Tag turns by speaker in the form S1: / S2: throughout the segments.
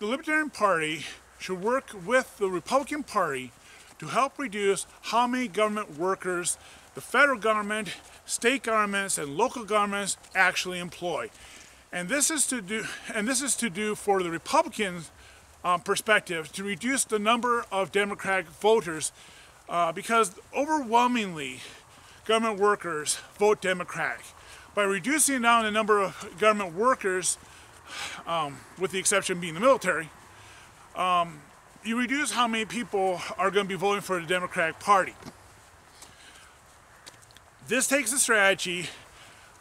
S1: the Libertarian Party should work with the Republican Party to help reduce how many government workers the federal government, state governments, and local governments actually employ. And this is to do for the Republican perspective, to reduce the number of Democratic voters, because overwhelmingly government workers vote Democratic. By reducing down the number of government workers, with the exception being the military, you reduce how many people are going to be voting for the Democratic Party. This takes the strategy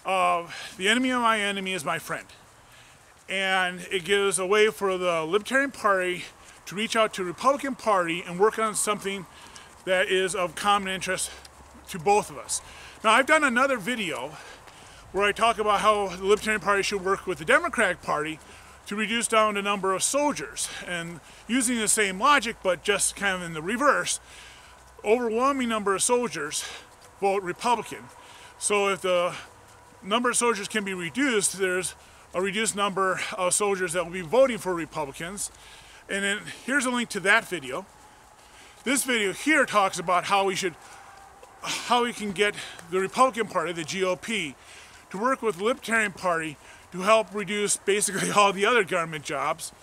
S1: of the enemy of my enemy is my friend. And it gives a way for the Libertarian Party to reach out to the Republican Party and work on something that is of common interest to both of us. Now, I've done another video where I talk about how the Libertarian Party should work with the Democratic Party to reduce down the number of soldiers. And using the same logic, but just kind of in the reverse, overwhelming number of soldiers vote Republican. So if the number of soldiers can be reduced, there's a reduced number of soldiers that will be voting for Republicans. And then here's a link to that video. This video here talks about how we can get the Republican Party, the GOP, to work with the Libertarian Party to help reduce basically all the other government jobs,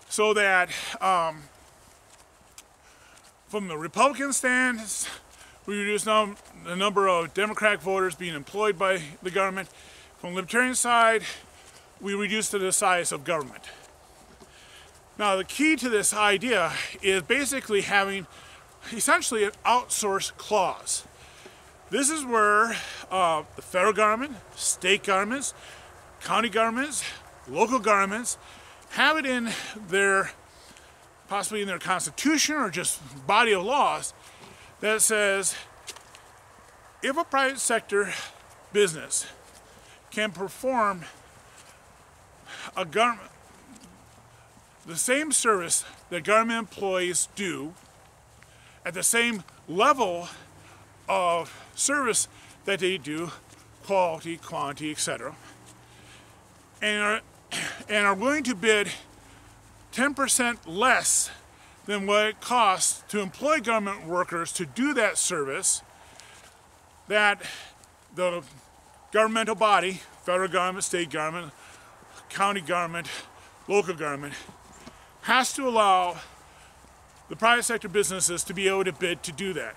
S1: so that from the Republican stance, we reduce the number of Democratic voters being employed by the government. From the Libertarian side, we reduce the size of government. Now, the key to this idea is basically having essentially an outsource clause. This is where the federal government, state governments, county governments, local governments have it in their, possibly in their constitution or just body of laws, that says if a private sector business can perform the same service that government employees do at the same level of service that they do, quality, quantity, etc., and are willing to bid 10% less than what it costs to employ government workers to do that service, that the governmental body, federal government, state government, county government, local government, has to allow the private sector businesses to be able to bid to do that.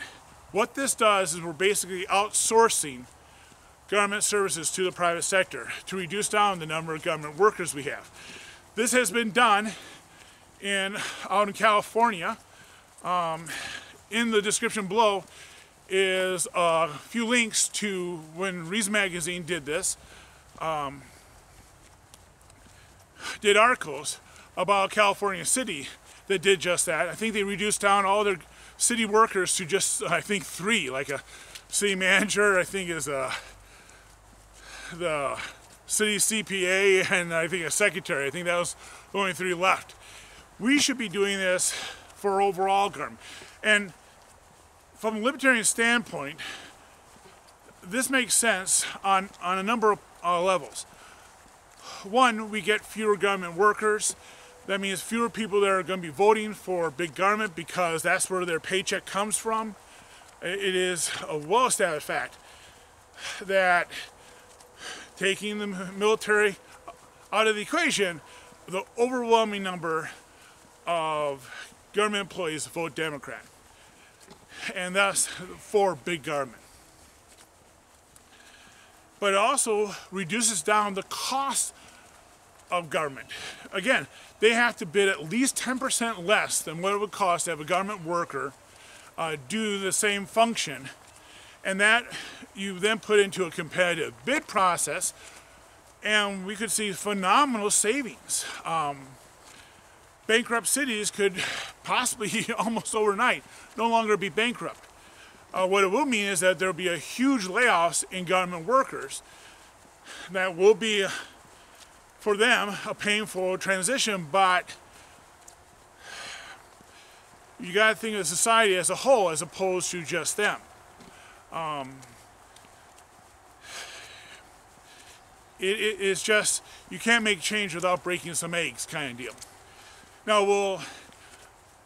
S1: What this does is we're basically outsourcing government services to the private sector to reduce down the number of government workers we have. This has been done out in California. In the description below is a few links to when Reason Magazine did this, did articles about California City that did just that. I think they reduced down all their city workers to just, I think, 3, like a city manager, I think is the city CPA, and I think a secretary. I think that was the only 3 left. We should be doing this for overall government. And from a libertarian standpoint, this makes sense on a number of levels. One, we get fewer government workers. That means fewer people that are going to be voting for big government because that's where their paycheck comes from. It is a well-established fact that taking the military out of the equation, the overwhelming number of government employees vote Democrat, and thus for big government. But it also reduces down the cost of government. Again, they have to bid at least 10% less than what it would cost to have a government worker do the same function, and that you then put into a competitive bid process, and we could see phenomenal savings. Bankrupt cities could possibly almost overnight no longer be bankrupt. What it will mean is that there will be a huge layoffs in government workers. That will be, for them, a painful transition, but you got to think of society as a whole as opposed to just them. It's just, you can't make change without breaking some eggs kind of deal. Now, will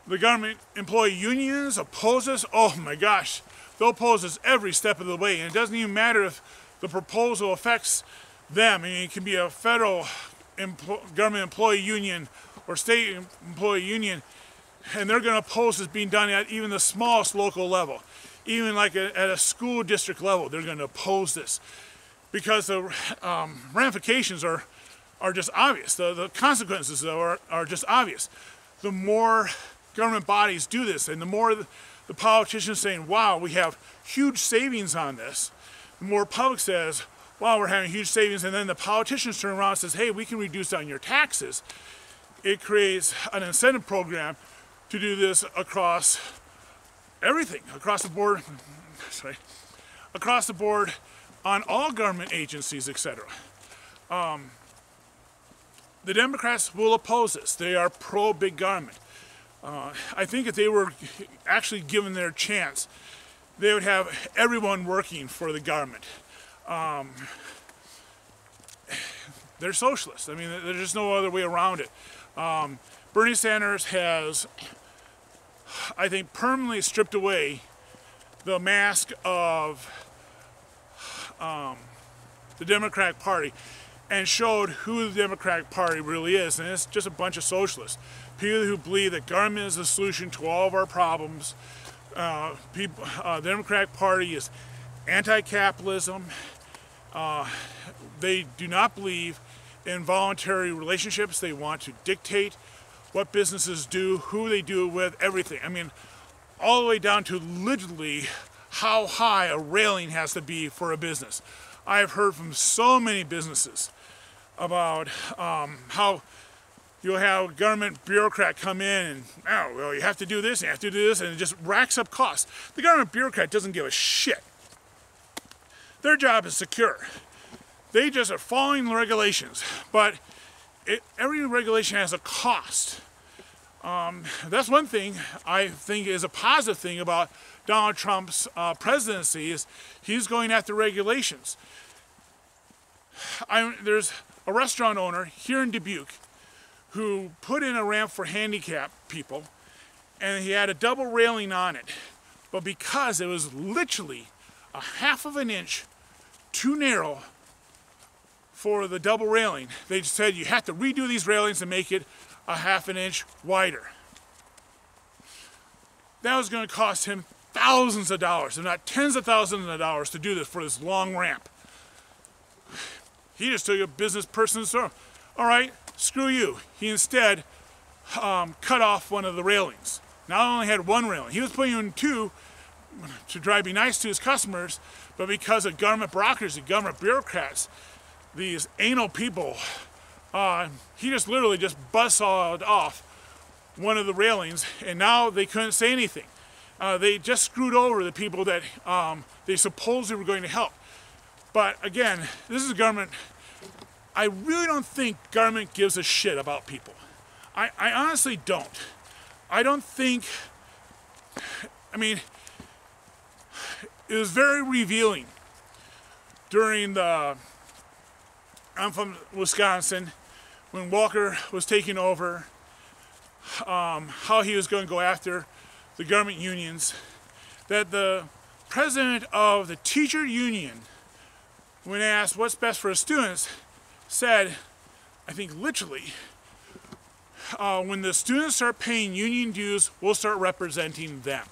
S1: the government employee unions oppose this? Oh my gosh, they'll oppose this every step of the way, and it doesn't even matter if the proposal affects them. I mean, it can be a federal government employee union or state employee union, and they're going to oppose this being done at even the smallest local level. Even like at a school district level, they're going to oppose this because the ramifications are just obvious. The consequences, though, are just obvious. The more government bodies do this, and the more the politicians saying, wow, we have huge savings on this, the more public says, wow, we're having huge savings, and then the politicians turn around and says, hey, we can reduce on your taxes. It creates an incentive program to do this across everything, across the board, across the board on all government agencies, etc. The Democrats will oppose this. They are pro-big government. I think if they were actually given their chance, they would have everyone working for the government. They're socialists. I mean, there's just no other way around it. Bernie Sanders has, I think, permanently stripped away the mask of the Democratic Party and showed who the Democratic Party really is, and it's just a bunch of socialists. People who believe that government is the solution to all of our problems. The Democratic Party is anti-capitalism. They do not believe in voluntary relationships. They want to dictate what businesses do, who they do it with, everything. I mean, all the way down to literally how high a railing has to be for a business. I have heard from so many businesses about how you'll have a government bureaucrat come in and, oh, well, you have to do this, and you have to do this, and it just racks up costs. The government bureaucrat doesn't give a shit. Their job is secure. They just are following the regulations, but every regulation has a cost. That's one thing I think is a positive thing about Donald Trump's presidency is he's going after regulations. There's a restaurant owner here in Dubuque who put in a ramp for handicapped people, and he had a double railing on it. But because it was literally a half of an inch too narrow for the double railing, they said you have to redo these railings and make it a half an inch wider. That was going to cost him thousands of dollars, if not tens of thousands of dollars, to do this for this long ramp. He just took a business person's store. All right, screw you. He instead cut off one of the railings. Not only had one railing, he was putting in two to try to be nice to his customers, but because of government bureaucracy, government bureaucrats, these anal people, he just literally just buzzsawed off one of the railings, and now they couldn't say anything. They just screwed over the people that they supposedly were going to help. But again, this is government. I really don't think government gives a shit about people. I honestly don't. I don't think, I mean, it was very revealing during the, I'm from Wisconsin, when Walker was taking over, how he was going to go after the government unions, that the president of the teacher union, when asked what's best for his students, said, I think literally, when the students start paying union dues, we'll start representing them.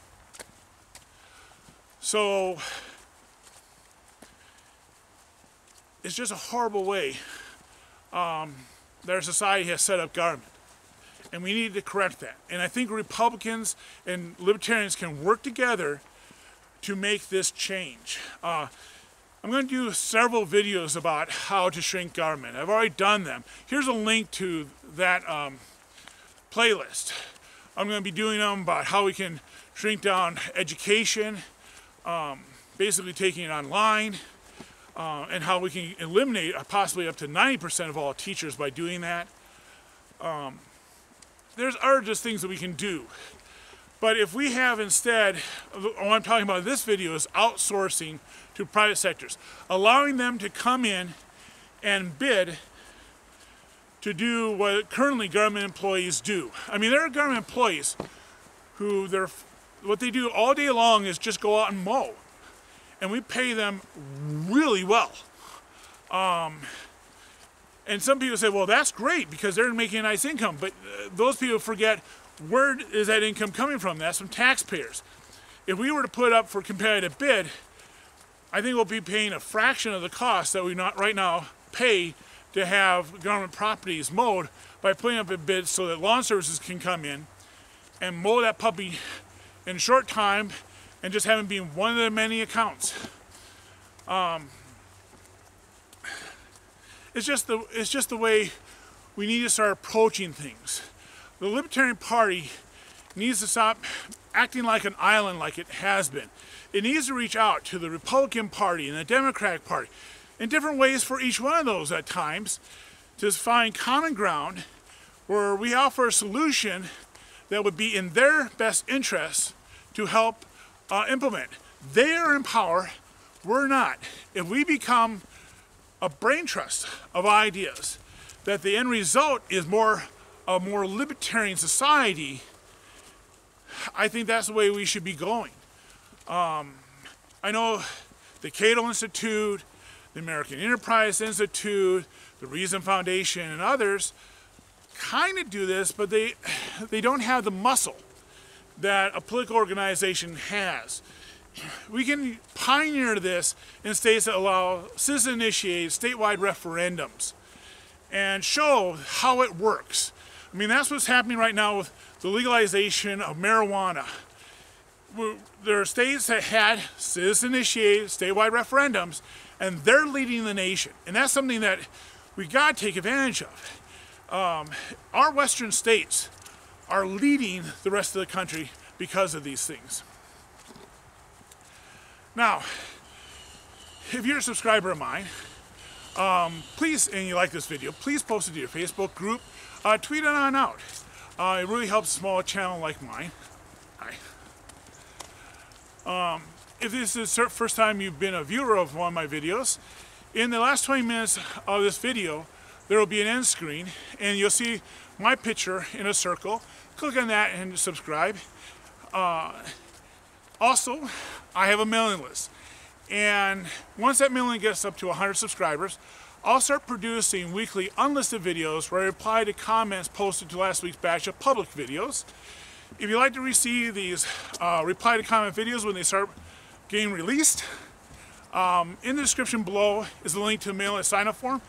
S1: So it's just a horrible way that our society has set up government. And we need to correct that. And I think Republicans and Libertarians can work together to make this change. I'm going to do several videos about how to shrink government. I've already done them. Here's a link to that playlist. I'm going to be doing them about how we can shrink down education, basically taking it online, and how we can eliminate possibly up to 90% of all teachers by doing that. There's other just things that we can do. But if we have instead, what I'm talking about in this video is outsourcing to private sectors, allowing them to come in and bid to do what currently government employees do. I mean, there are government employees who what they do all day long is just go out and mow. And we pay them really well. And some people say, well, that's great because they're making a nice income. But those people forget, where is that income coming from? That's from taxpayers. If we were to put up for competitive bid, I think we'll be paying a fraction of the cost that we not right now pay to have government properties mowed by putting up a bid so that lawn services can come in and mow that puppy in a short time and just have it be one of the many accounts. It's just the way we need to start approaching things. The Libertarian Party needs to stop acting like an island like it has been. It needs to reach out to the Republican Party and the Democratic Party in different ways for each one of those at times to find common ground where we offer a solution that would be in their best interest to help implement. They are in power, we're not. If we become a brain trust of ideas, that the end result is a more libertarian society, I think that's the way we should be going. I know the Cato Institute, the American Enterprise Institute, the Reason Foundation, and others kind of do this, but they don't have the muscle that a political organization has. We can pioneer this in states that allow citizen-initiated statewide referendums and show how it works. I mean, that's what's happening right now with the legalization of marijuana. There are states that had citizen-initiated statewide referendums, and they're leading the nation. And that's something that we got to take advantage of. Our western states are leading the rest of the country because of these things. Now, if you're a subscriber of mine, please, and you like this video, please post it to your Facebook group, tweet it on out. It really helps a small channel like mine. Hi. If this is the first time you've been a viewer of one of my videos, in the last 20 minutes of this video, there will be an end screen, and you'll see my picture in a circle. Click on that and subscribe. Also, I have a mailing list, and once that mailing gets up to 100 subscribers, I'll start producing weekly unlisted videos where I reply to comments posted to last week's batch of public videos. If you'd like to receive these reply to comment videos when they start getting released, in the description below is a link to the mailing list sign-up form.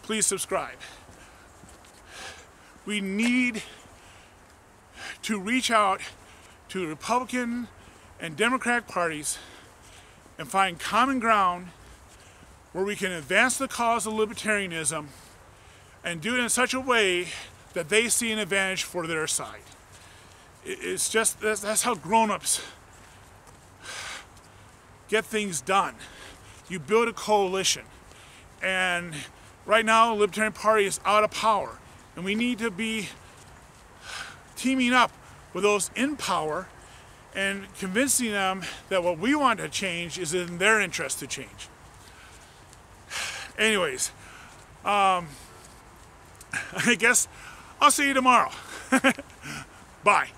S1: Please subscribe. We need to reach out to the Republican and Democratic parties and find common ground where we can advance the cause of libertarianism and do it in such a way that they see an advantage for their side. It's just, that's how grown-ups get things done. You build a coalition. And right now, the Libertarian Party is out of power. And we need to be teaming up with those in power and convincing them that what we want to change is in their interest to change. Anyways, I guess I'll see you tomorrow. Bye.